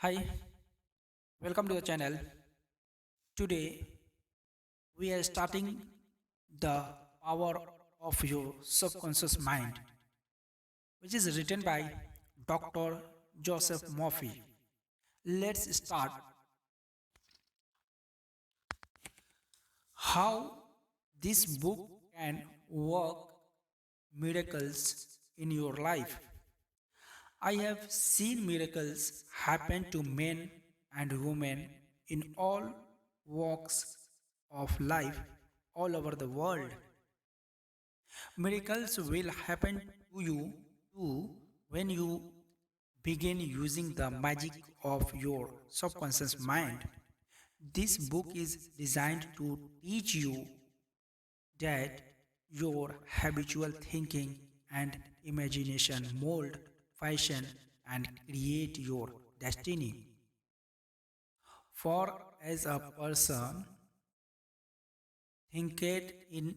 Hi, welcome to the channel. Today we are starting The Power of Your Subconscious Mind, which is written by Dr. Joseph Murphy. Let's start how this book can work miracles in your life. I have seen miracles happen to men and women in all walks of life all over the world. Miracles will happen to you too when you begin using the magic of your subconscious mind. This book is designed to teach you that your habitual thinking and imagination mold, fashion, and create your destiny. For as a person thinketh in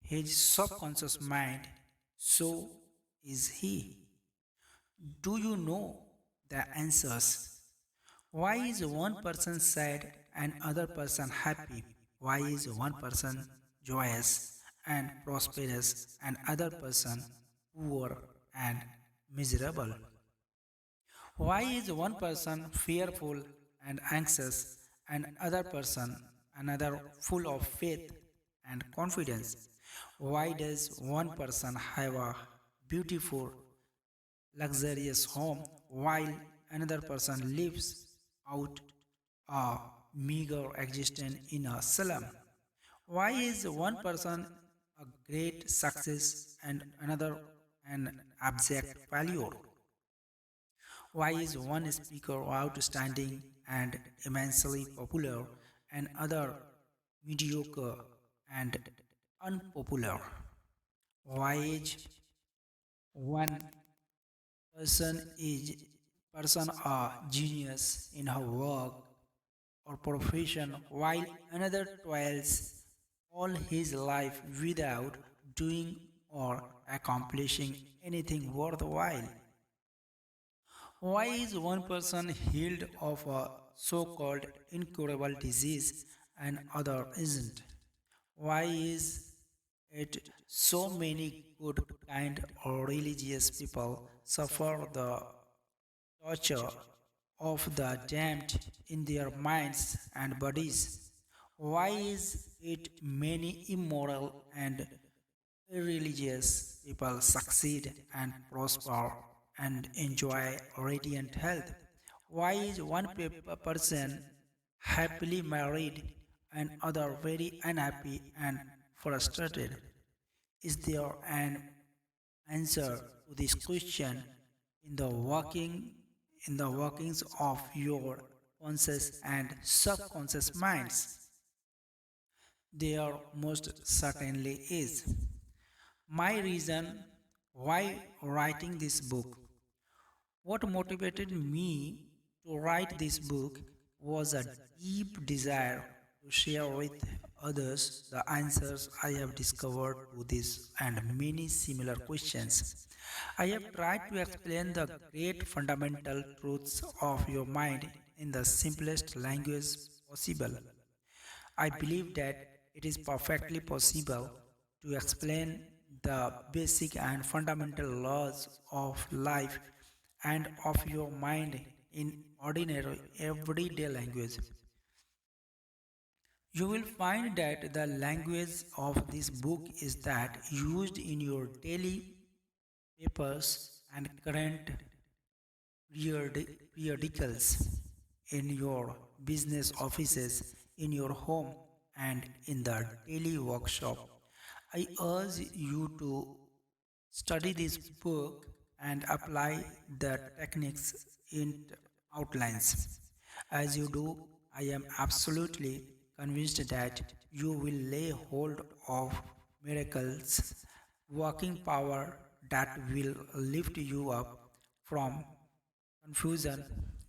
his subconscious mind, so is he. Do you know the answers? Why is one person sad and other person happy? Why is one person joyous and prosperous and other person poor and miserable? Why is one person fearful and anxious and other person another full of faith and confidence? Why does one person have a beautiful luxurious home while another person lives out a meager existence in a slum? Why is one person a great success and another an abject failure? Why is one speaker outstanding and immensely popular and other mediocre and unpopular? Why is one is person a genius in her work or profession while another toils all his life without doing or accomplishing anything worthwhile? Why is one person healed of a so called incurable disease and other isn't? Why is it so many good, kind, or religious people suffer the torture of the damned in their minds and bodies? Why is it many immoral and irreligious people succeed and prosper and enjoy radiant health? Why is one person happily married and other very unhappy and frustrated? Is there an answer to this question in the workings of your conscious and subconscious minds? There most certainly is. My reason why writing this book, what motivated me to write this book was a deep desire to share with others the answers I have discovered to this and many similar questions. I have tried to explain the great fundamental truths of your mind in the simplest language possible. I believe that it is perfectly possible to explain the basic and fundamental laws of life and of your mind in ordinary everyday language. You will find that the language of this book is that used in your daily papers and current periodicals, in your business offices, in your home, and in the daily workshop. I urge you to study this book and apply the techniques it outlines. As you do, I am absolutely convinced that you will lay hold of miracles, working power that will lift you up from confusion,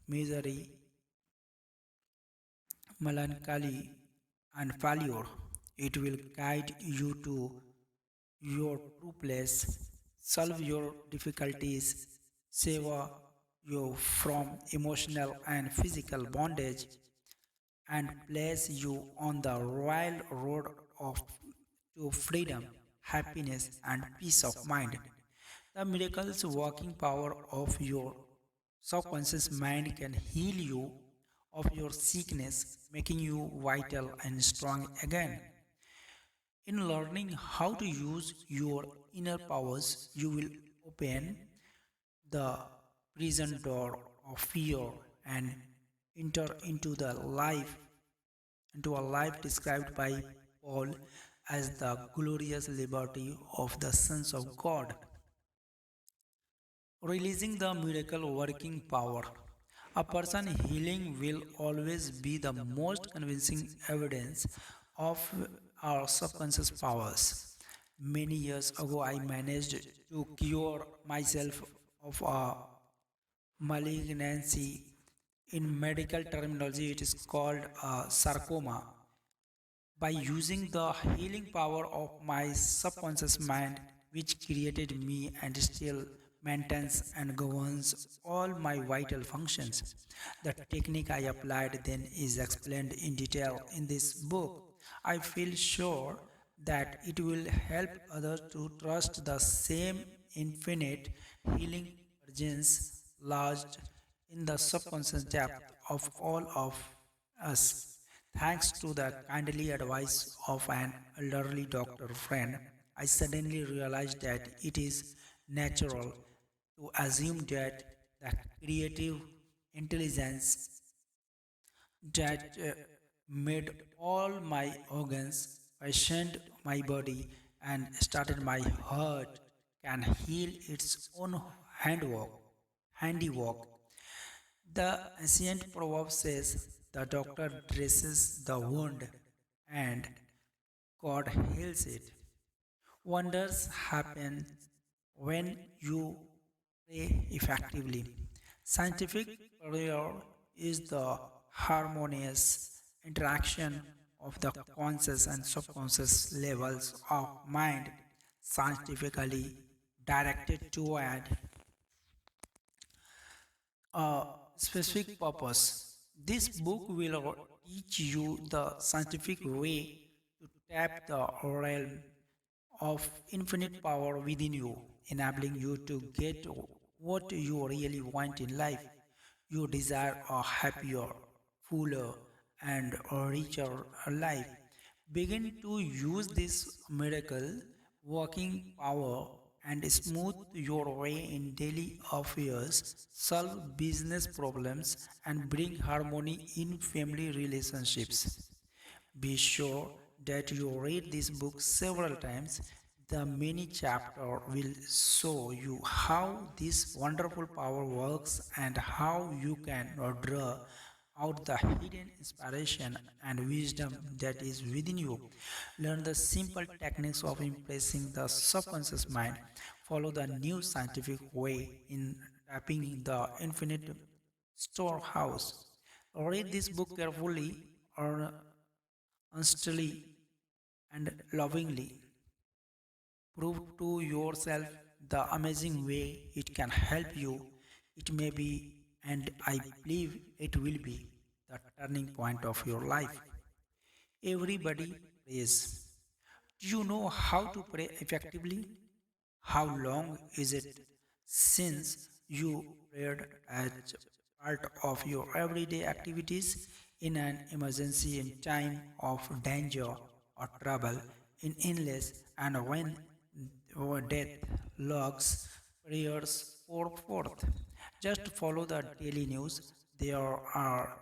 misery, melancholy, and failure. It will guide you to your true place, solve your difficulties, savor you from emotional and physical bondage and place you on the royal road of to freedom, happiness, and peace of mind. The miracles working power of your subconscious mind can heal you of your sickness, making you vital and strong again. In learning how to use your inner powers, you will open the prison door of fear and enter into a life described by Paul as the glorious liberty of the sons of God, releasing the miracle working power. A person healing will always be the most convincing evidence of our subconscious powers. Many years ago, I managed to cure myself of a malignancy. In medical terminology, it is called sarcoma by using the healing power of my subconscious mind, which created me and still maintains and governs all my vital functions. The technique I applied then is explained in detail in this book. I feel sure that it will help others to trust the same infinite healing presence lodged in the subconscious depth of all of us. Thanks to the kindly advice of an elderly doctor friend, I suddenly realized that it is natural to assume that the creative intelligence that made all my organs, fashioned my body, and started my heart can heal its own handwork, handiwork. The ancient proverb says the doctor dresses the wound and God heals it. Wonders happen when you pray effectively. Scientific prayer is the harmonious interaction of the conscious and subconscious levels of mind scientifically directed toward a specific purpose. This book will teach you the scientific way to tap the realm of infinite power within you, enabling you to get what you really want in life. You desire a happier, fuller, and a richer life. Begin to use this miracle working power and smooth your way in daily affairs, solve business problems, and bring harmony in family relationships. Be sure that you read this book several times. The many chapter will show you how this wonderful power works and how you can draw out the hidden inspiration and wisdom that is within you. Learn the simple techniques of impressing the subconscious mind. Follow the new scientific way in tapping the infinite storehouse. Read this book carefully or honestly and lovingly. Prove to yourself the amazing way it can help you. It may be, and I believe it will be, the turning point of your life. Everybody prays. Do you know how to pray effectively? How long is it since you prayed as part of your everyday activities in an emergency in time of danger or trouble in illness and when death logs prayers pour forth? Just follow the daily news. There are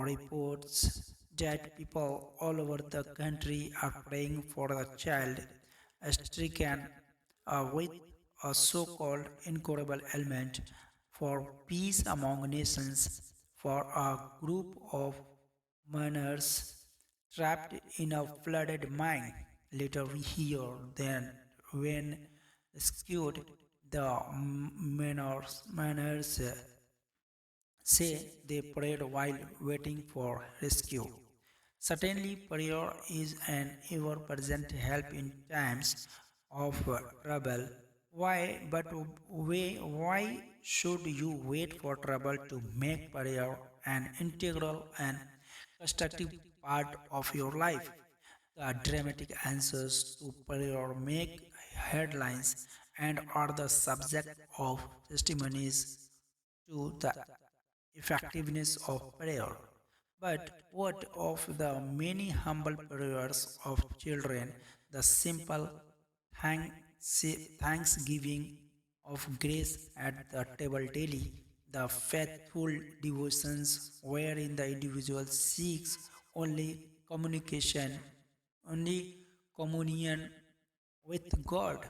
reports that people all over the country are praying for the child stricken with a so-called incurable ailment, for peace among nations, for a group of miners trapped in a flooded mine. Later we hear that when rescued, the miners say they prayed while waiting for rescue. Certainly, prayer is an ever present help in times of trouble. Why? But why? should you wait for trouble to make prayer an integral and constructive part of your life? The dramatic answers to prayer make headlines and are the subject of testimonies to the effectiveness of prayer. But what of the many humble prayers of children, the simple thanksgiving of grace at the table daily, the faithful devotions wherein the individual seeks only communication, only communion with God?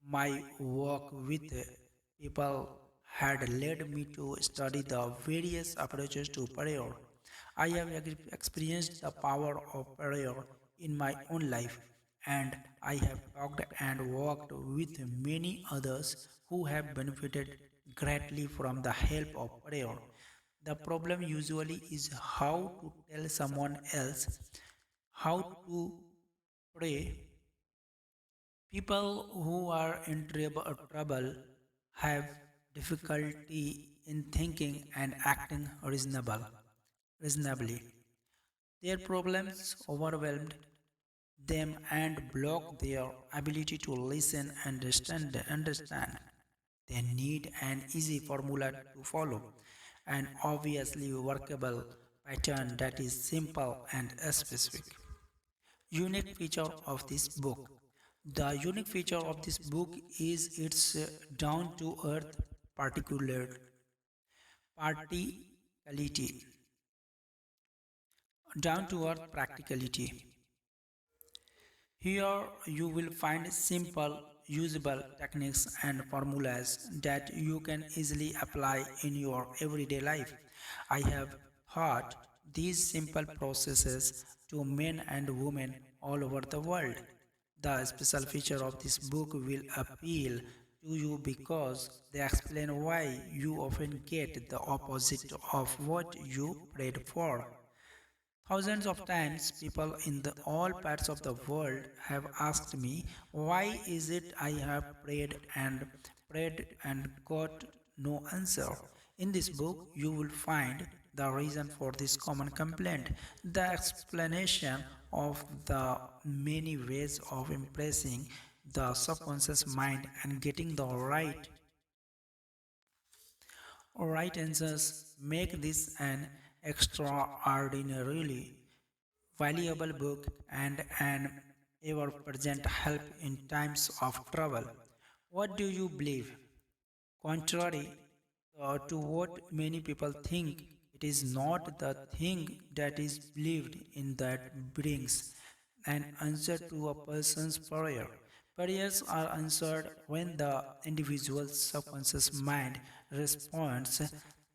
My work with people had led me to study the various approaches to prayer. I have experienced the power of prayer in my own life, and I have talked and worked with many others who have benefited greatly from the help of prayer. The problem usually is how to tell someone else how to pray. People who are in trouble have difficulty in thinking and acting reasonably. Their problems overwhelmed them and block their ability to listen and understand. They need an easy formula to follow, an obviously workable pattern that is simple and specific. Unique feature of this book. The unique feature of this book is its down to earth particular practicality. Down to earth practicality. Here you will find simple, usable techniques and formulas that you can easily apply in your everyday life. I have taught these simple processes to men and women all over the world. The special feature of this book will appeal to you because they explain why you often get the opposite of what you prayed for. Thousands of times, people in all parts of the world have asked me, why is it I have prayed and got no answer? In this book, you will find the reason for this common complaint, the explanation of the many ways of impressing the subconscious mind and getting the right answers make this an extraordinarily valuable book and an ever present help in times of trouble. What do you believe? Contrary to what many people think, it is not the thing that is believed in that brings an answer to a person's prayer. Prayers are answered when the individual's subconscious mind responds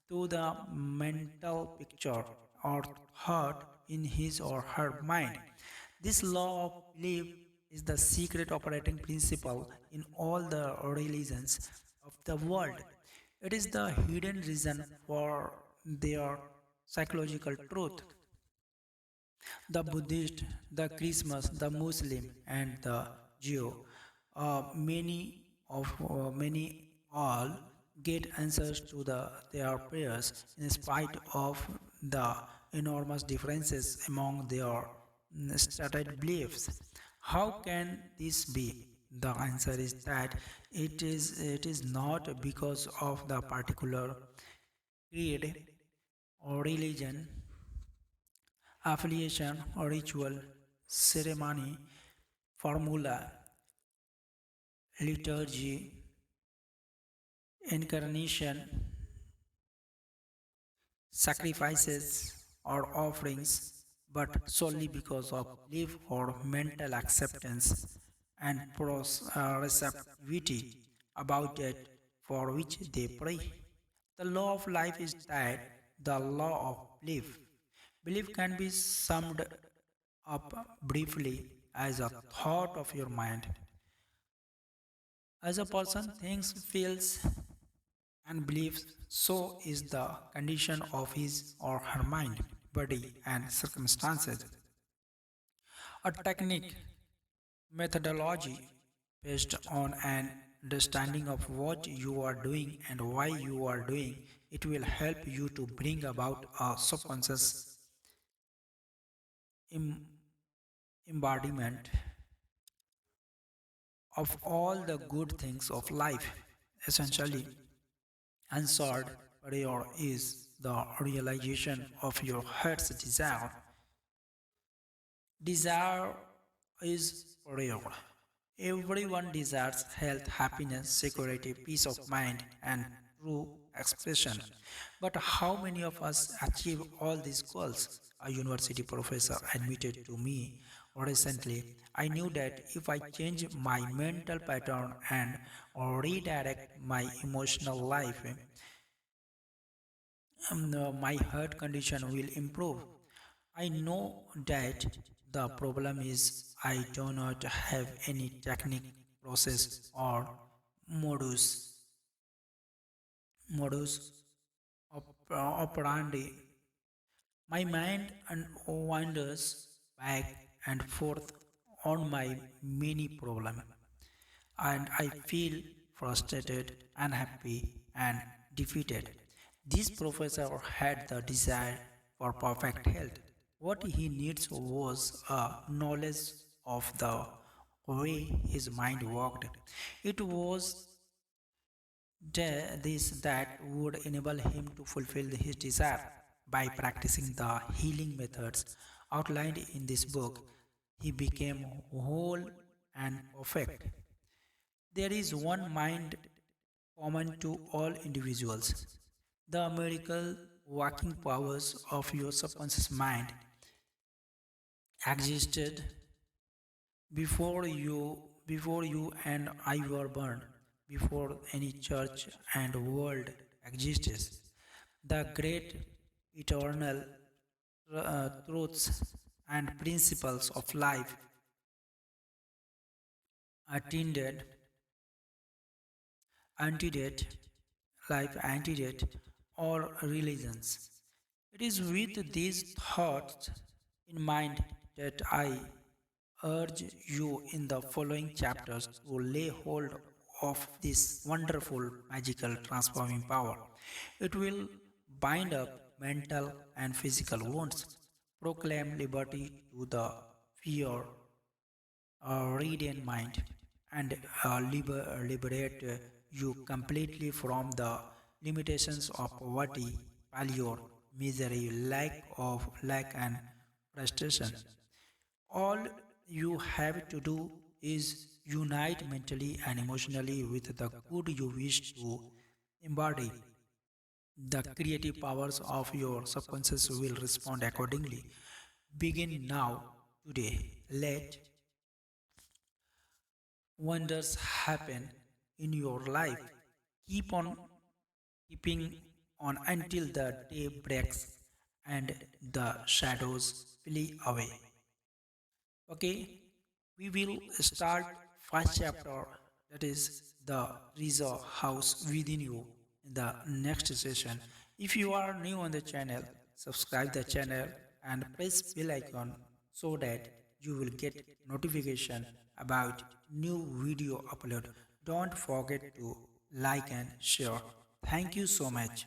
to the mental picture or thought in his or her mind. This law of belief is the secret operating principle in all the religions of the world. It is the hidden reason for their psychological truth. The Buddhist, the Christmas, the Muslim, and the Jew, many all get answers to their prayers in spite of the enormous differences among their stated beliefs. How can this be? The answer is that it is not because of the particular creed or religion, affiliation or ritual, ceremony, formula, liturgy, incarnation, sacrifices, or offerings, but solely because of belief or mental acceptance and receptivity about it for which they pray. The law of life is that the law of belief. Belief can be summed up briefly as a thought of your mind. As a person thinks, feels, and believes, so is the condition of his or her mind, body, and circumstances. A technique, methodology based on an understanding of what you are doing and why you are doing it will help you to bring about a subconscious em- embodiment of all the good things of life. Essentially, answered prayer is the realization of your heart's desire. Desire is prayer. Everyone desires health, happiness, security, peace of mind, and true expression. But how many of us achieve all these goals? A university professor admitted to me recently. I knew that if I change my mental pattern and redirect my emotional life, my heart condition will improve. I know that the problem is I do not have any technique, process, or modus modus operandi. My mind wanders back and forth on my many problem, and I feel frustrated, unhappy, and defeated. This professor had the desire for perfect health. What he needs was a knowledge of the way his mind worked. It was this that would enable him to fulfill his desire by practicing the healing methods outlined in this book. He became whole and perfect. There is one mind common to all individuals. The miracle working powers of your subconscious mind existed before you and I were born, before any church and world existed. The great eternal truths and principles of life attended antedate life antedate all religions. It is with these thoughts in mind that I urge you in the following chapters to lay hold of this wonderful, magical, transforming power. It will bind up mental and physical wounds, proclaim liberty to the fear radiant mind, and liberate you completely from the limitations of poverty, failure, misery, lack and frustration. All you have to do is unite mentally and emotionally with the good you wish to embody. The creative powers of your subconscious will respond accordingly. Begin now, today. Let wonders happen in your life. Keep on keeping on until the day breaks and the shadows flee away. Okay, we will start first chapter, that is the treasure house within you, in the next session. If you are new on the channel, subscribe the channel and press bell icon so that you will get notification about new video upload. Don't forget to like and share. Thank you so much.